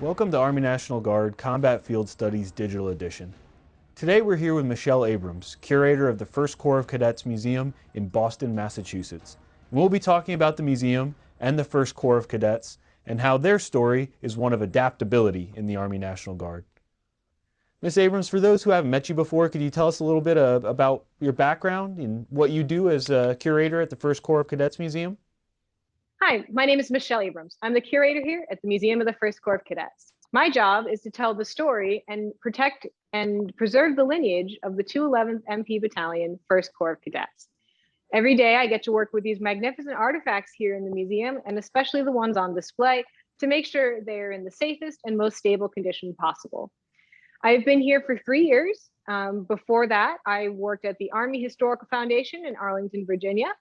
Welcome to Army National Guard Combat Field Studies Digital Edition. Today we're here with Michelle Abrams, curator of the First Corps of Cadets Museum in Boston, Massachusetts. And we'll be talking about the museum and the First Corps of Cadets and how their story is one of adaptability in the Army National Guard. Ms. Abrams, for those who haven't met you before, could you tell us a little bit about your background and what you do as a curator at the First Corps of Cadets Museum? Hi, my name is Michelle Abrams. I'm the curator here at the Museum of the First Corps of Cadets. My job is to tell the story and protect and preserve the lineage of the 211th MP Battalion, First Corps of Cadets. Every day I get to work with these magnificent artifacts here in the museum, and especially the ones on display, to make sure they're in the safest and most stable condition possible. I've been here for 3 years. Before that, I worked at the Army Historical Foundation in Arlington, Virginia.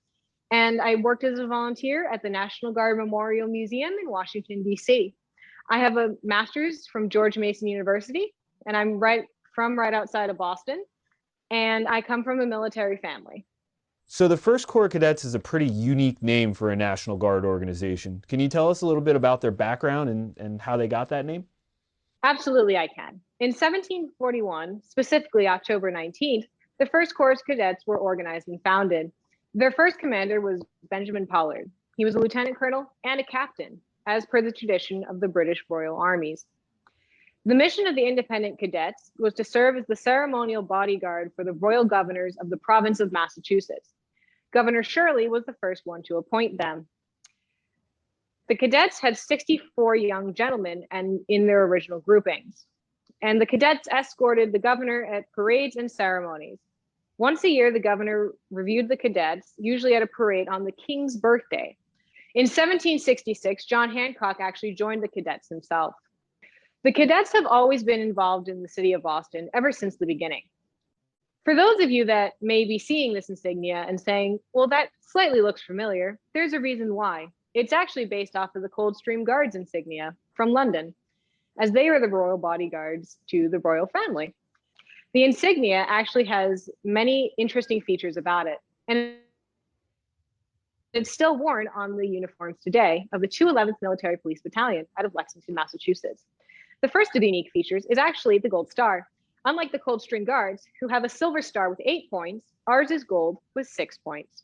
And I worked as a volunteer at the National Guard Memorial Museum in Washington, D.C. I have a master's from George Mason University, and I'm right outside of Boston, and I come from a military family. So the First Corps of Cadets is a pretty unique name for a National Guard organization. Can you tell us a little bit about their background and how they got that name? Absolutely, I can. In 1741, specifically October 19th, the First Corps of Cadets were organized and founded. Their first commander was Benjamin Pollard. He was a lieutenant colonel and a captain, as per the tradition of the British Royal Armies. The mission of the independent cadets was to serve as the ceremonial bodyguard for the royal governors of the province of Massachusetts. Governor Shirley was the first one to appoint them. The cadets had 64 young gentlemen and in their original groupings, and the cadets escorted the governor at parades and ceremonies. Once a year, the governor reviewed the cadets, usually at a parade on the king's birthday. In 1766, John Hancock actually joined the cadets himself. The cadets have always been involved in the city of Boston ever since the beginning. For those of you that may be seeing this insignia and saying, well, that slightly looks familiar, there's a reason why. It's actually based off of the Coldstream Guards insignia from London, as they are the royal bodyguards to the royal family. The insignia actually has many interesting features about it, and it's still worn on the uniforms today of the 211th Military Police Battalion out of Lexington, Massachusetts. The first of the unique features is actually the gold star. Unlike the Coldstream Guards, who have a silver star with 8 points, ours is gold with 6 points.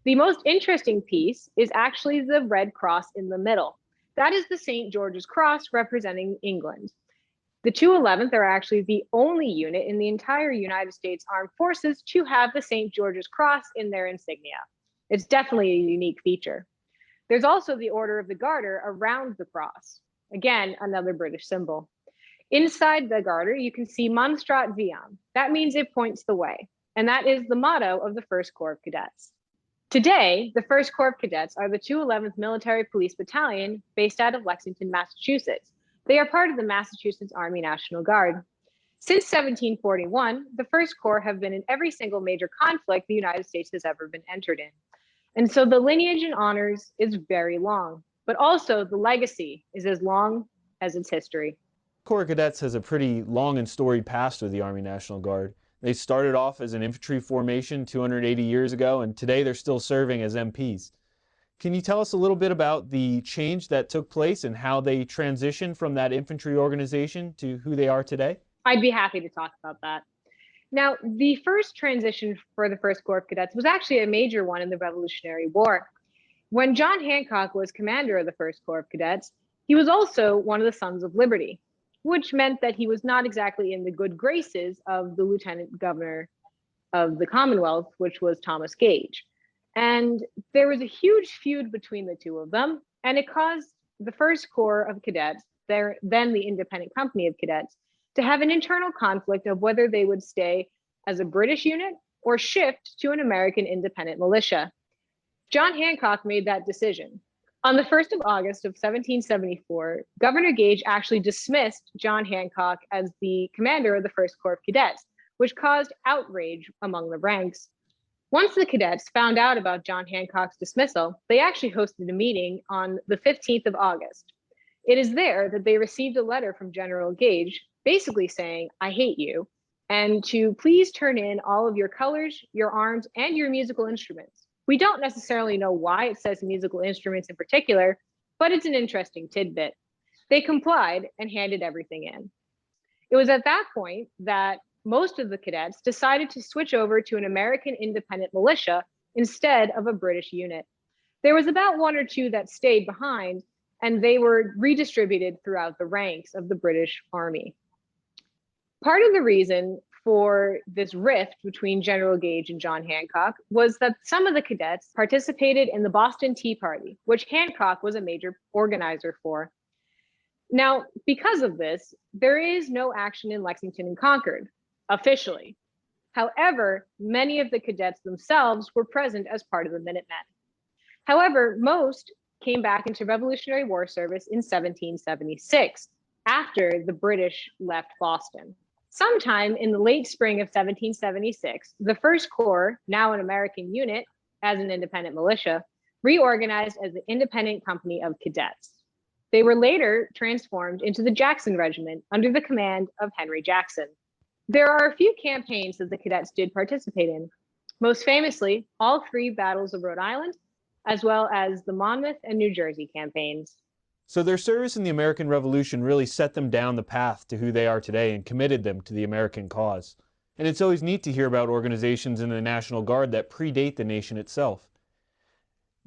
The most interesting piece is actually the red cross in the middle. That is the St. George's Cross representing England. The 211th are actually the only unit in the entire United States Armed Forces to have the St. George's Cross in their insignia. It's definitely a unique feature. There's also the Order of the Garter around the cross. Again, another British symbol. Inside the garter, you can see Monstrat Viam. That means it points the way. And that is the motto of the First Corps of Cadets. Today, the First Corps of Cadets are the 211th Military Police Battalion based out of Lexington, Massachusetts. They are part of the Massachusetts Army National Guard. Since 1741, the First Corps have been in every single major conflict the United States has ever been entered in. And so the lineage and honors is very long, but also the legacy is as long as its history. Corps of Cadets has a pretty long and storied past with the Army National Guard. They started off as an infantry formation 280 years ago, and today they're still serving as MPs. Can you tell us a little bit about the change that took place and how they transitioned from that infantry organization to who they are today? I'd be happy to talk about that. Now, the first transition for the First Corps of Cadets was actually a major one in the Revolutionary War. When John Hancock was commander of the First Corps of Cadets, he was also one of the Sons of Liberty, which meant that he was not exactly in the good graces of the Lieutenant Governor of the Commonwealth, which was Thomas Gage. And there was a huge feud between the two of them, and it caused the First Corps of Cadets, then the Independent Company of Cadets, to have an internal conflict of whether they would stay as a British unit or shift to an American independent militia. John Hancock made that decision. On the 1st of August of 1774, Governor Gage actually dismissed John Hancock as the commander of the First Corps of Cadets, which caused outrage among the ranks. Once the cadets found out about John Hancock's dismissal, they actually hosted a meeting on the 15th of August. It is there that they received a letter from General Gage, basically saying, I hate you, and to please turn in all of your colors, your arms, and your musical instruments. We don't necessarily know why it says musical instruments in particular, but it's an interesting tidbit. They complied and handed everything in. It was at that point that most of the cadets decided to switch over to an American independent militia instead of a British unit. There was about one or two that stayed behind, and they were redistributed throughout the ranks of the British Army. Part of the reason for this rift between General Gage and John Hancock was that some of the cadets participated in the Boston Tea Party, which Hancock was a major organizer for. Now, because of this, there is no action in Lexington and Concord, officially. However, many of the cadets themselves were present as part of the Minutemen. However, most came back into Revolutionary War service in 1776, after the British left Boston. Sometime in the late spring of 1776, the First Corps, now an American unit as an independent militia, reorganized as the Independent Company of Cadets. They were later transformed into the Jackson Regiment under the command of Henry Jackson. There are a few campaigns that the cadets did participate in, most famously all three battles of Rhode Island, as well as the Monmouth and New Jersey campaigns. So their service in the American Revolution really set them down the path to who they are today and committed them to the American cause. And it's always neat to hear about organizations in the National Guard that predate the nation itself.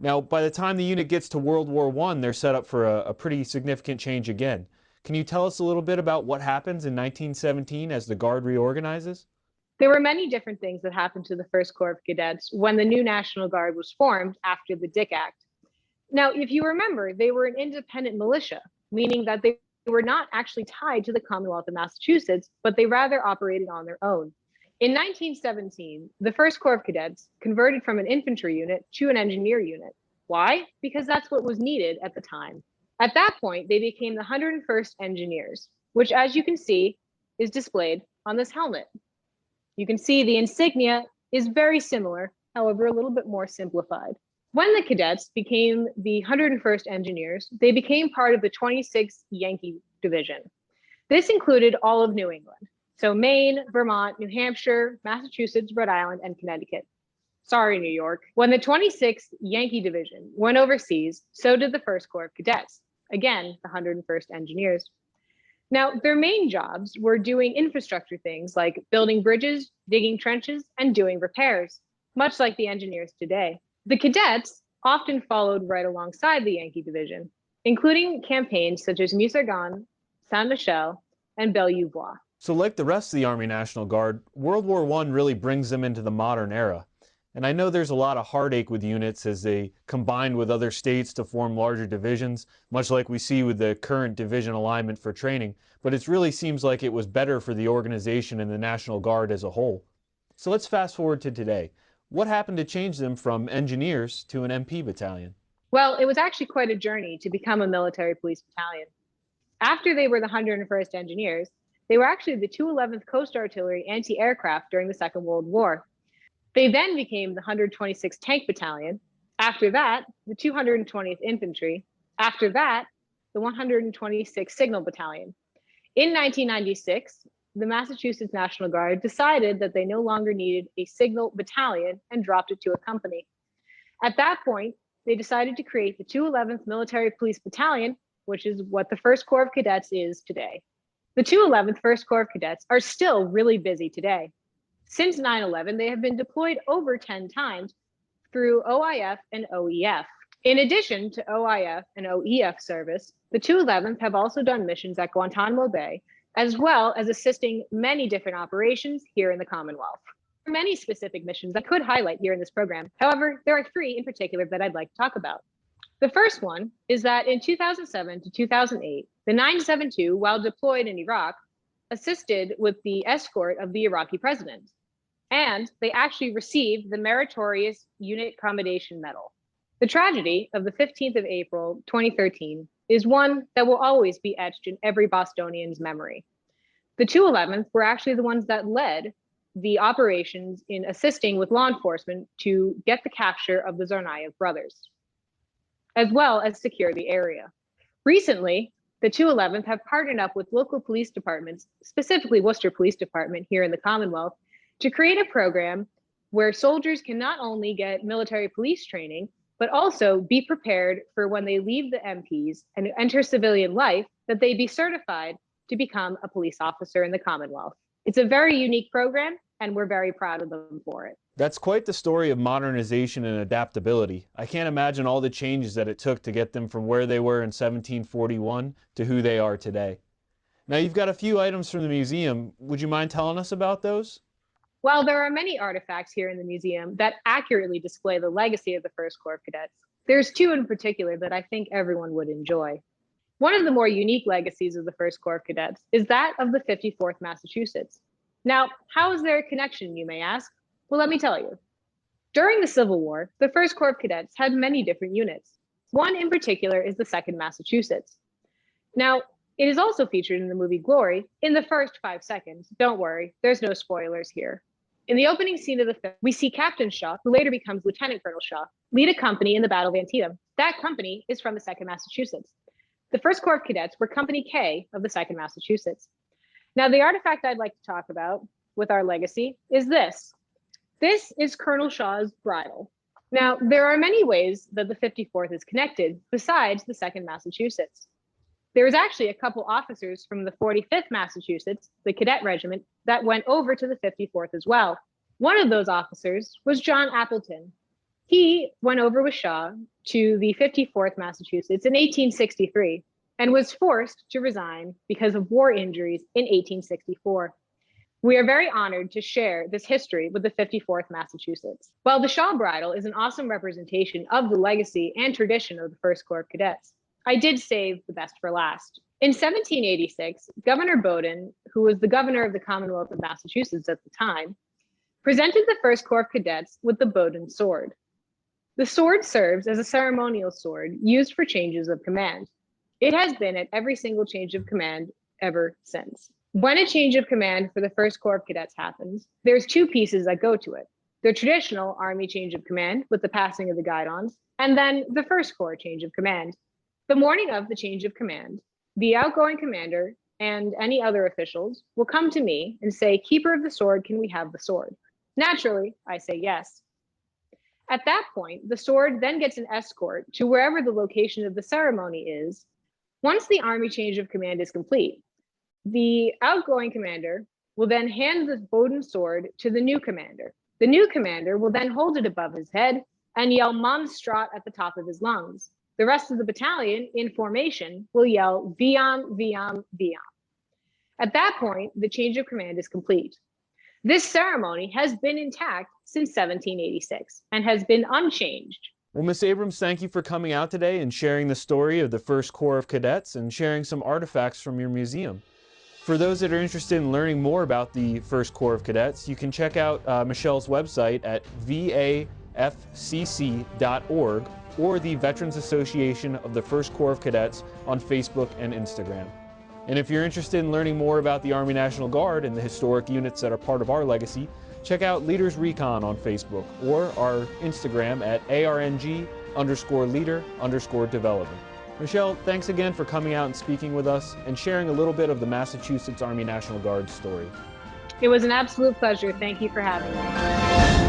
Now, by the time the unit gets to World War I, they're set up for a pretty significant change again. Can you tell us a little bit about what happens in 1917 as the Guard reorganizes? There were many different things that happened to the First Corps of Cadets when the new National Guard was formed after the Dick Act. Now, if you remember, they were an independent militia, meaning that they were not actually tied to the Commonwealth of Massachusetts, but they rather operated on their own. In 1917, the First Corps of Cadets converted from an infantry unit to an engineer unit. Why? Because that's what was needed at the time. At that point, they became the 101st Engineers, which, as you can see, is displayed on this helmet. You can see the insignia is very similar, however, a little bit more simplified. When the cadets became the 101st Engineers, they became part of the 26th Yankee Division. This included all of New England, so Maine, Vermont, New Hampshire, Massachusetts, Rhode Island, and Connecticut. Sorry, New York. When the 26th Yankee Division went overseas, so did the First Corps of Cadets, again, the 101st Engineers. Now, their main jobs were doing infrastructure things like building bridges, digging trenches, and doing repairs, much like the engineers today. The cadets often followed right alongside the Yankee Division, including campaigns such as Meuse-Argonne, Saint-Michel, and Belle-Jouvois. So like the rest of the Army National Guard, World War I really brings them into the modern era. And I know there's a lot of heartache with units as they combine with other states to form larger divisions, much like we see with the current division alignment for training, but it really seems like it was better for the organization and the National Guard as a whole. So let's fast forward to today. What happened to change them from engineers to an MP battalion? Well, it was actually quite a journey to become a military police battalion. After they were the 101st Engineers, they were actually the 211th Coast Artillery anti-aircraft during the Second World War. They then became the 126th Tank Battalion. After that, the 220th Infantry. After that, the 126th Signal Battalion. In 1996, the Massachusetts National Guard decided that they no longer needed a signal battalion and dropped it to a company. At that point, they decided to create the 211th Military Police Battalion, which is what the First Corps of Cadets is today. The 211th First Corps of Cadets are still really busy today. Since 9/11, they have been deployed over 10 times through OIF and OEF. In addition to OIF and OEF service, the 211th have also done missions at Guantanamo Bay, as well as assisting many different operations here in the Commonwealth. There are many specific missions I could highlight here in this program. However, there are three in particular that I'd like to talk about. The first one is that in 2007 to 2008, the 972, while deployed in Iraq, assisted with the escort of the Iraqi president. And they actually received the Meritorious Unit Commendation Medal. The tragedy of the 15th of April, 2013, is one that will always be etched in every Bostonian's memory. The 211th were actually the ones that led the operations in assisting with law enforcement to get the capture of the Tsarnaev brothers, as well as secure the area. Recently, the 211th have partnered up with local police departments, specifically Worcester Police Department here in the Commonwealth, to create a program where soldiers can not only get military police training, but also be prepared for when they leave the MPs and enter civilian life, that they be certified to become a police officer in the Commonwealth. It's a very unique program, and we're very proud of them for it. That's quite the story of modernization and adaptability. I can't imagine all the changes that it took to get them from where they were in 1741 to who they are today. Now, you've got a few items from the museum. Would you mind telling us about those? While there are many artifacts here in the museum that accurately display the legacy of the First Corps of Cadets, there's two in particular that I think everyone would enjoy. One of the more unique legacies of the First Corps of Cadets is that of the 54th Massachusetts. Now, how is there a connection, you may ask? Well, let me tell you. During the Civil War, the First Corps of Cadets had many different units. One in particular is the 2nd Massachusetts. Now, it is also featured in the movie Glory in the first 5 seconds. Don't worry, there's no spoilers here. In the opening scene of the film, we see Captain Shaw, who later becomes Lieutenant Colonel Shaw, lead a company in the Battle of Antietam. That company is from the 2nd Massachusetts. The First Corps of Cadets were Company K of the 2nd Massachusetts. Now, the artifact I'd like to talk about with our legacy is this. This is Colonel Shaw's bridle. Now, there are many ways that the 54th is connected besides the 2nd Massachusetts. There was actually a couple officers from the 45th Massachusetts, the cadet regiment, that went over to the 54th as well. One of those officers was John Appleton. He went over with Shaw to the 54th Massachusetts in 1863 and was forced to resign because of war injuries in 1864. We are very honored to share this history with the 54th Massachusetts. While the Shaw Bridle is an awesome representation of the legacy and tradition of the First Corps of Cadets, I did save the best for last. In 1786, Governor Bowdoin, who was the governor of the Commonwealth of Massachusetts at the time, presented the First Corps of Cadets with the Bowdoin sword. The sword serves as a ceremonial sword used for changes of command. It has been at every single change of command ever since. When a change of command for the First Corps of Cadets happens, there's two pieces that go to it. The traditional Army change of command with the passing of the guidons, and then the First Corps change of command. The morning of the change of command, the outgoing commander and any other officials will come to me and say, "Keeper of the sword, can we have the sword?" Naturally, I say yes. At that point, the sword then gets an escort to wherever the location of the ceremony is. Once the Army change of command is complete, the outgoing commander will then hand the Bowdoin sword to the new commander. The new commander will then hold it above his head and yell "Monstrat" at the top of his lungs. The rest of the battalion in formation will yell "Viam, Viam, Viam." At that point, the change of command is complete. This ceremony has been intact since 1786 and has been unchanged. Well, Ms. Abrams, thank you for coming out today and sharing the story of the First Corps of Cadets and sharing some artifacts from your museum. For those that are interested in learning more about the First Corps of Cadets, you can check out Michelle's website at vafcc.org or the Veterans Association of the First Corps of Cadets on Facebook and Instagram. And if you're interested in learning more about the Army National Guard and the historic units that are part of our legacy, check out Leaders Recon on Facebook or our Instagram at ARNG_leader_development. Michelle, thanks again for coming out and speaking with us and sharing a little bit of the Massachusetts Army National Guard story. It was an absolute pleasure. Thank you for having me.